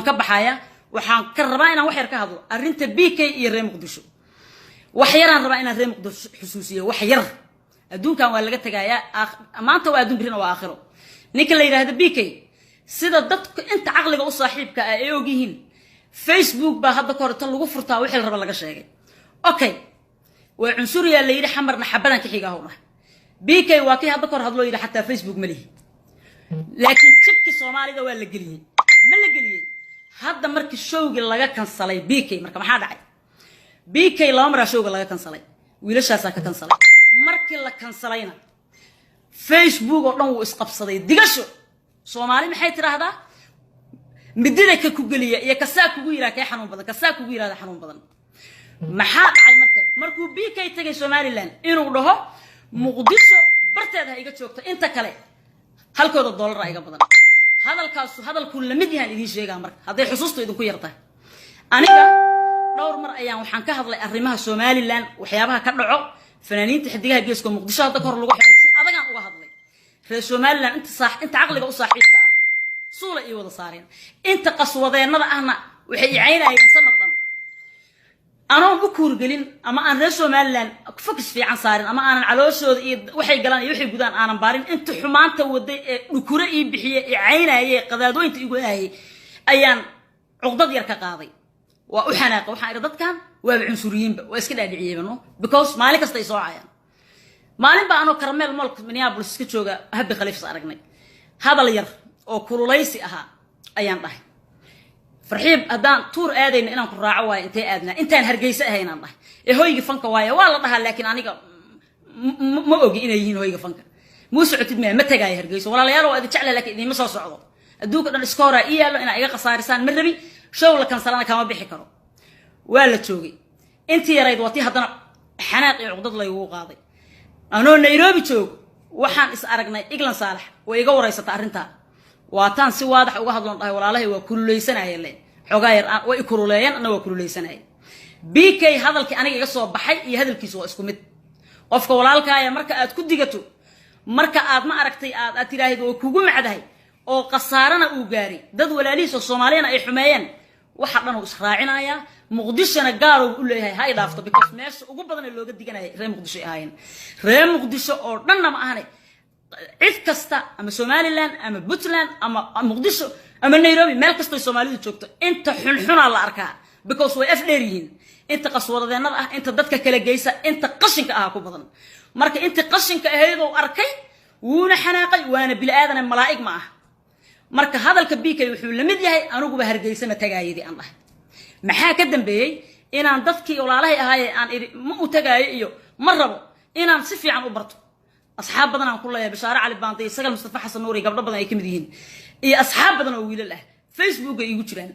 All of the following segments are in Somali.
ka baxaya waxaan ka rabaa inaan wax yar ka hadlo arinta BK iyo reer Muqdisho wax yaraan rabaa inaan reer Muqdisho xusuusiyo wax yar adduunkan waa laga tagayaa maanta waa adduun birina waa aakhiro ninka la yiraahdo BK sida dadku inta aqliga u saaxiibka ah ay ogyihiin Facebook ba hadda ka hor tan lagu furtaa wixii la raba laga sheegay okay waa cunsuriya la yiri xamarna xabadan ka xiga howna BK waa kii hadda ka hor hadloo yiri xataa Facebook ma lihi laakiin chipki Soomaalida waa la geliyay ma la geliyay hadda markii showgi laga kansalay BK marka maxaa dhacay BK laba mar showga laga kansalay wiilashaas ka kansalay markii la kansalayna Facebook oo dhan wuu isqabsaday digasho Soomaali maxay tiraahdaa midida ka ku galiya iyo kasaa kugu yiraahdo kay xanuun badan kasaa kugu yiraahdo xanuun badan maxaa dhacay markuu BK tagay Somaliland inuu dhaho Muqdisho barteeda iga joogto inta kale halkooda dollar iga badan hadalku la mid yahay idin sheegaa marka haday xusuusto idin ku yartaa aniga dhowr mar ayaan waxaan ka hadlay arrimaha Somaliland waxyaabaha ka dhaco fanaaniinta xidigaha geeska Muqdisho hadda kor lagu xiray si adagaan uga hadlay reer Somaliland inta aqliga u saaxiibka ah suula iyo wada saareen inta qaswadeennada ahna waxay icaynayeen sanadan anoo u kuurgelin ama aan reer Somaliland focus fiican saarin ama aanan calooshooda iyo waxay galaan iyo waxay gudaan aanan baarin inta xumaanta waday ee dhukura ii bixiyay icaynayay qadaadooyinta igu aayay ayaan cuqdad yar ka qaaday waa u xanaaqay waxaan iri dadkan waa cunsuriyiinba waa iska dhaadhiciyeen because maalin kasta ay soo caayaan maalin baa anoo Carmel Mall Minneapolis ka jooga habbi khaliifs aragnay hadal yar oo kululaysi aha ayaan dhahay farxiib hadaan tour aadayna inaan ku raaco waay intee aadna intaan hargeysa ahaynaan dhahay ee hoyga fanka waay waa la dhahaa laakiin aniga ma ogi inay yihiin hoyga fanka muu socotid ma tagay hargeysa walaalayaal waa idin jecel laakiin idin ma soo socdo adduunka dhan iska hora iyaalo ina iga qasaarisaan ma rabi show la kansalana kama bixi karo waa la joogay intii yarayd wati haddana xanaaq iyo cuqdad la igu qaaday anoo Nairobi joog waxaan is aragnay Iglan Saalax way iga wareysata arinta waataan si waadax uga hadloon dhahay walaalahay waa kululeysanayeen xogaa yar way kululeeyeen ana waa kululeysanayeen BK hadalkii aniga iga soo baxay iyo hadalkiisu waa isku mid qofka walaalkaaya marka aad ku digato marka aad ma aragtay aad tiraahdo oo kugu macdahay oo qasaarana uu gaari dad walaalihiis oo Soomaaliyeena ay xumeeyeen waxa dhan uu israacinaya Muqdishona gaar uu leeyahay hay dhaafto because meesha ugu badan ee looga diganay reer Muqdisho ahayn reer Muqdisho oo dhanna ma ahanay cid kasta ama Somaliland ama Puntland ama Muqdisho ama Nairobi meel kasta oo Soomaalidu joogto inta xunxuna la arkaa because way afdheeriyiin inta qaswadadeennada ah inta dadka kala geysa inta qashinka ah ku badan marka inta qashinka ahayd oo arkay wuuna xanaaqay waana bil aadan malaa'ig ma ah marka hadalka BK wuxuu la mid yahay anuguba hargeysana tagaayidi aan dhahay maxaa ka dambeeyay inaan dadkii walaalahay ahaayeen aan ma u tagaayo iyo ma rabo inaan si fiican u barto asxaab badan aan ku leeyahay Bashaara Cali Baantay isaga Mustafa Xasan Nuuri gabdho badan ay kamid yihiin iyo asxaab badan oo wiilal ah Facebook ay igu jiraan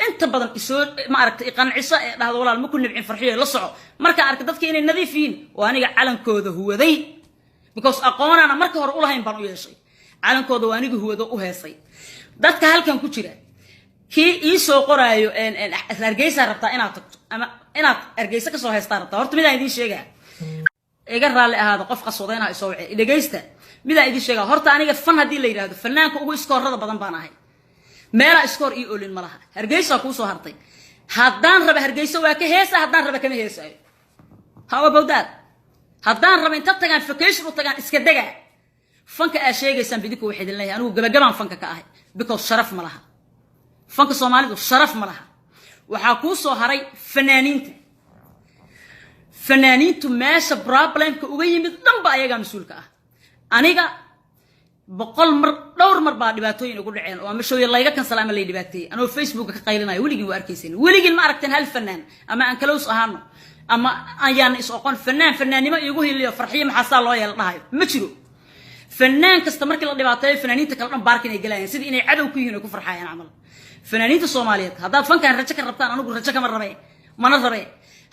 inta badan isoo ma aragtay qanciso ee dhahdo walaal ma ku nibcin farxiyo la soco marka arkay dadkii inay nadiif yihiin oo aniga calankooda huwaday because aqoonana marka hore u lahayn baan u yeeshay calankooda waa aniga huwado u heesay dadka halkan ku jira kii ii soo qoraayo Hargeysa rabtaa inaad tagto ama inaad Hargeysa ka soo heystaa rabtaa horta mid aan idin sheegaa iga raali ahaado qof qaswadayna ay soo wacay dhageysta mid aan idin sheegaa horta aniga fan hadii la yiraahdo fanaanka ugu iskoorada badan baan ahay meela iskoor ii olin malaha Hargeysa ku soo hartay haddaan raba Hargeysa waa ka heesa haddaan raba kama heesaayo how about that haddaan raba inta tagaan vacation u tagaan iska daga fanka ay sheegaysan bidinku waxay idin leeyahay anigu gabagabaan fanka ka ahay because sharaf ma laha fanka Soomaalidu sharaf ma laha waxa ku soo haray fanaaniintu meesha problemka uga yimid dhanba ayaga mas'uulka ah aniga dhowr mar baa dhibaatooyin ugu dhaceen oo ama showyo layga kan salaam lay dhibaatay anoo Facebook ka qaylinayo weligii waa arkaysan weligii ma aragteen hal fanaan ama aan kala us ahaano ama ayaan is oqon fanaanimo igu hiliyo farxiyo maxaa loo yeel dhahay ma jiro fanaan kasta markii la dhibaateeyo fanaaniinta kala dhan baarkin ay galayaan sidii inay cadow ku yihiin oo ku farxayaan amal fanaaniinta Soomaaliyeed haddaad fankaan rajo ka rabtaan anigu rajo kama rabay mana rabay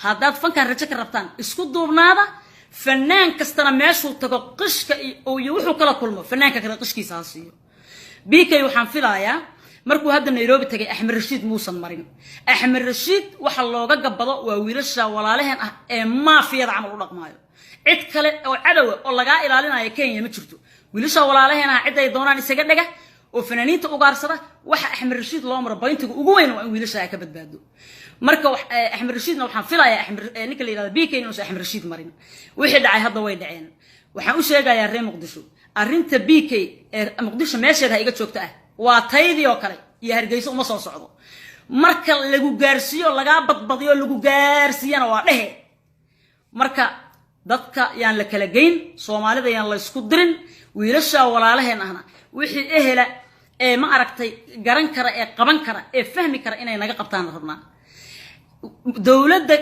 haddaad fankaan rajo ka rabtaan isku duubnaada fanaan kastana meeshuu tago qishka iyo wuxuu kala kulmo fanaanka kale qishkiisa ha siiyo BK waxaan filayaa markuu hadda Nairobi tagay Axmed Rashiid muusan marin Axmed Rashiid waxa looga gabado waa wiilasha walaalaheen ah ee maafiyada camal u dhaqmaayo cid kale oo cadow oo laga ilaalinayo Kenya ma jirto wiilasha walaalaheen ah cid ay doonaan isaga dhaga وفنانين تأجارسرة وح أحمد رشيد الله مرة بين تقول وين وين شيء كبد بعده مركب أحمد رشيد لو حنفلا يا أحمد نيك اللي بيكين وش أحمد رشيد مرين واحد عي هذا وين دعين وحنقول يا ريم مقدشو أرنت بيكي مقدشو ماشي هاي قد شوكته وطيدي وكله يهرجيس وما صعده مركب لجو جارسيو لجا بديو لجو جارسيان وعليه مركب ضدك يعني لكلاجين Soomaalida يعني la isku dirin wiilasha walaalaheen ahna wixii ehela ee ma aragtay garan kara ee qaban kara ee fahmi kara inay naga qabtaan rabnaa dawladda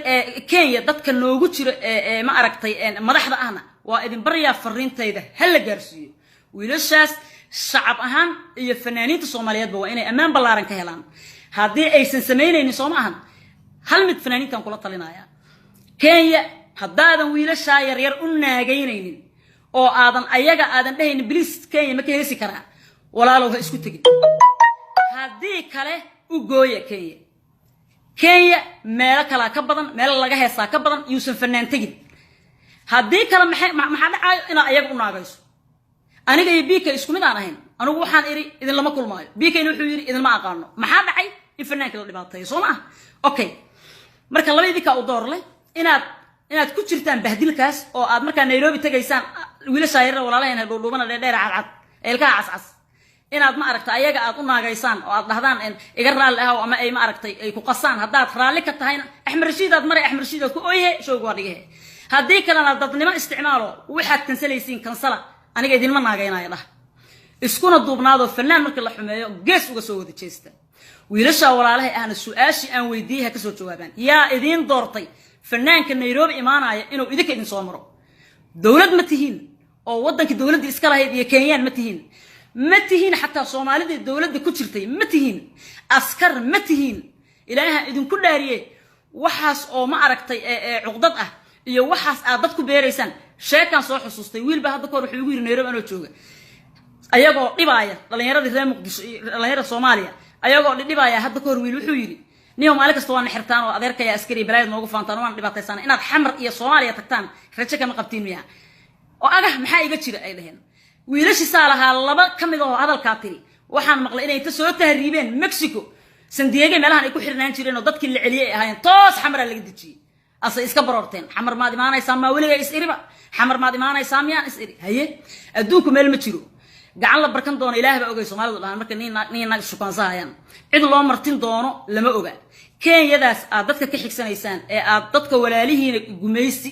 Kenya dadka noogu jiro ee ma aragtay madaxda ahna waa idin bariya fariintayda hal la gaarsiiyo wiilashaas shacab ahaan iyo fanaaniinta Soomaaliyeed waa inay amaan balaaran ka helaan hadii aysan sameynaynin Soomaalihan hal mid fanaaniintan kula talinaya Kenya haddaadan wiilasha yar yar u naagaynaynin oo aadan ayaga aadan dhahayn biliis Kenya ma ka heesi karaa walaalow ha isku tagin haddii kale u gooya Kenya meel kala ka badan meel laga heesaa ka badan yuusan fanaan tagin haddii kale maxaa dhacay in ayaga u naagayso aniga iyo BK isku mid aan ahayn anigu waxaan iri idin lama kulmaayo BK wuxuu yiri idin ma aqaano maxaa dhacay in fanaanka la dhibaatay soo ma okay marka labadii ka u doorlay inaad ku jirtaan bahdilkaas oo aad marka Nairobi tagaysaan wiilasha yar walaalaheen dhuudhuubana dheer cad eelka cascas inaad ma aragtay ayaga aad u naagaysaan oo aad dhahdaan in iga raali ah ama ay ma aragtay ay ku qasaan haddaad raali ka tahayna Axmed Rashiid aad maray Axmed Rashiid ku ooyay shoog waadiga haddii kalena dadnimo isticmaalo waxaad kansalaysiin kansala aniga idin ma naagaynaayo dhah iskuna duubnaado fanaan markii la xumeeyo gees uga soo wada jeesta wiilasha walaalahay ahna su'aashi aan weydiiyay ka soo jawaabaan yaa idin doortay fanaanka Nairobi imaanaya inuu idinka idin soo maro dawlad ma tihiin oo wadanka dawladda iska lahayd iyo Kenyaan ma tihiin hatta Soomaalida dawladda ku jirtay ma tihiin askar ma tihiin ilaaha idin ku dhaariyay waxaas oo ma aragtay cuqdad ah iyo waxaas aad dad ku beeraysan sheekan soo xusuustay wiilba hadda koor wuxuu ugu yiri Nairobi anoo jooga ayagoo dhibaaya dhalinyarada reer Muqdisho dhalinyarada Soomaaliya ayagoo dhibaaya hadda koor wiil wuxuu yiri niyo maalin kasta waan xirtaan oo adeerkaya askari balaad noogu faantaan waan dhibaataysan inaad xamar iyo Soomaaliya tagtaan rajo kama qabtiin miya oo aga maxaa iga jira ay dhaheen wiilashi saalaha laba kamid oo hadalka tiri waxaan maqlay inay ta soo tahriibeen Mexico San Diego meelahan ay ku xirnaan jireen oo dadkii la celiyay ahaayeen toos xamar laga dajiyay asa iska baroorteen xamar maad imaanaysaa ma waliga is iriba xamar maad imaanaysaa miyaan is iri haye adduunku meel ma jiro gacan la barkan doono Ilaahay baa ogay Soomaalidu dhahan marka nin naag shukaansaayaan cid loo martin doono lama oga Kenyadaas aad dadka ka xigsanaysaan ee aad dadka walaalihiin gumaysi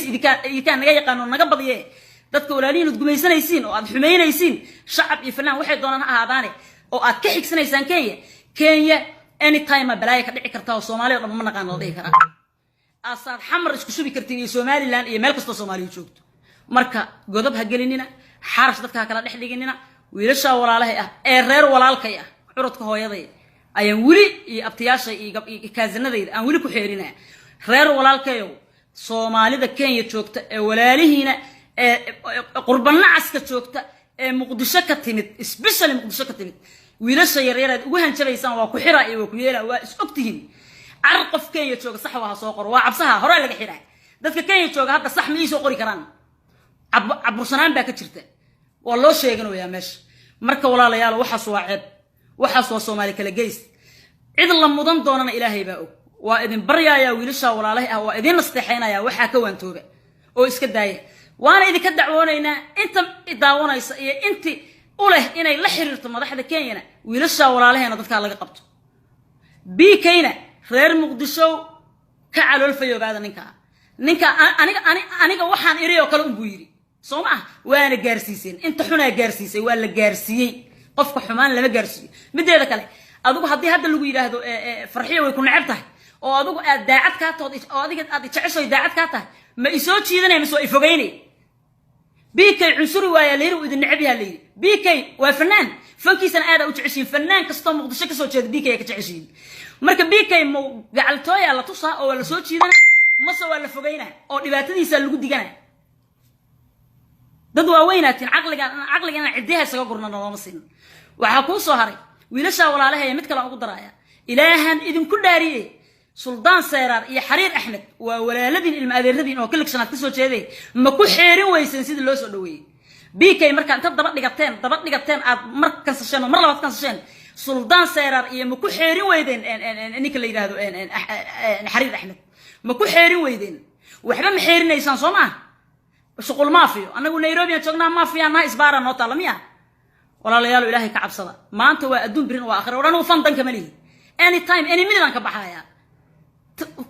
idinka naga yaqaan oo naga badiyay dadka walaalihiin gumaysanaysiin oo aad xumeynaysiin shacab iyo fanaan waxay doonaan ahaadaane oo aad ka xigsanaysaan Kenya anytime balaaya ka dhici kartaa oo Soomaaliya dhammaan naqaan la dhihi karaa asaad xamar isku subi kartiin iyo Somaliland iyo meel kasta Soomaaliya joogto marka godob ha gelinina xarash dadka kala dhex dhiginina wiilasha walaalahay ah ee reer walaalkay ah curudka hooyaday ayaan wili iyo abtiyaasha iyo kaasanadayda aan wili ku xeerinaa reer walaalkayo Soomaalida Kenya joogta ee walaalihiina ee qurbana aska joogta ee Muqdisho ka timid especially Muqdisho ka timid wiilasha yaryar ugu hanjabaysan waa ku xira iyo ku yeela waa is ogtihiin arqaf Kenya jooga sax waa soo qor waa cabsaha hore laga xiray dadka Kenya jooga hadda sax ma soo qori karaan abursanaan baa ka jirta waa loo sheeganayaa meesha marka walaalayaal waxaas waa ceeb waxaas waa Soomaali kala geys cid la mudan doonana Ilaahay baa og waa idin baryaaya wiilasha walaalahay ah waa idin nasteexaynaya waxa ka waantooba oo iska daaya waana idinka dacwoonaynaa inta daawanaysa iyo inti u leh inay la xiriirto madaxda Kenya wiilasha walaalaheena dadka laga qabto BKna reer Muqdisho ka calool fayoobaada ninka aniga waxaan iri oo kale u buuyiri Soomaa waana gaarsiiseen inta xunaa gaarsiisay waa la gaarsiiyay qofka xumaan lama gaarsiiyo mideeda kale adigu hadii hadda lagu yiraahdo farxiyo way ku nacab tahay oo adigu aad daacad ka tood oo adiga aad jeceshay daacad ka tahay ma isoo jiidanay ma soo ifogeynay BK cunsuri waa leeyahay uu idin nacab yahay leeyahay BK waa fanaan fankiisana aad u jeceshiin fanaan kasta Muqdisho ka soo jeeda BK ka jeceshiin marka BK ma gacaltooya la tusaa oo la soo jiidana ma soo wala fogeynaa oo dhibaatadiisa lagu digana dad waaweynatin aqligan ciidaha isaga gurna nooma siin waxa ku soo haray wiilasha walaalahay mid kale ugu daraaya ilaahan idin ku dhaariyay suldaan Seeraar iyo Xariir Axmed waa walaaladin ilma adeeradin oo kala shanaad ka soo jeeday ma ku xeerin weysan sida loo soo dhaweeyay بيكي مركا انت دبا دغتين اد مر كنسشن مر لباد كنسشن سلطان سيرار iyo ma ku xeerin weydeen ninka la yiraahdo xariir axmed ma ku xeerin weydeen waxba ma xeerinaysan Soomaa shaqul maafiyo anagu Nairobi aan joognaa maafiya na isbaara noo talamiya walaalayaal ilaahay ka cabsada maanta waa adduun birin waa aakhir warano fandan kamalihi anytime any minute aan ka baxaya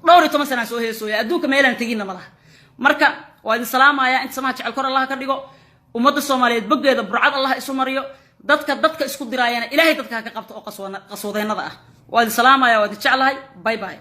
dhowr 10 sano soo heesooya adduunka meelan tagina malaha marka waa idin salaamaya inta sama jecel kor Allah ka dhigo ummadda Soomaaliyeed bogeeda burcad Allah isu mariyo dadka isku diraayana ilaahay dadka ka qabto oo qaswadeynada ah waa idin salaamaya waa idin jecelahay bye bye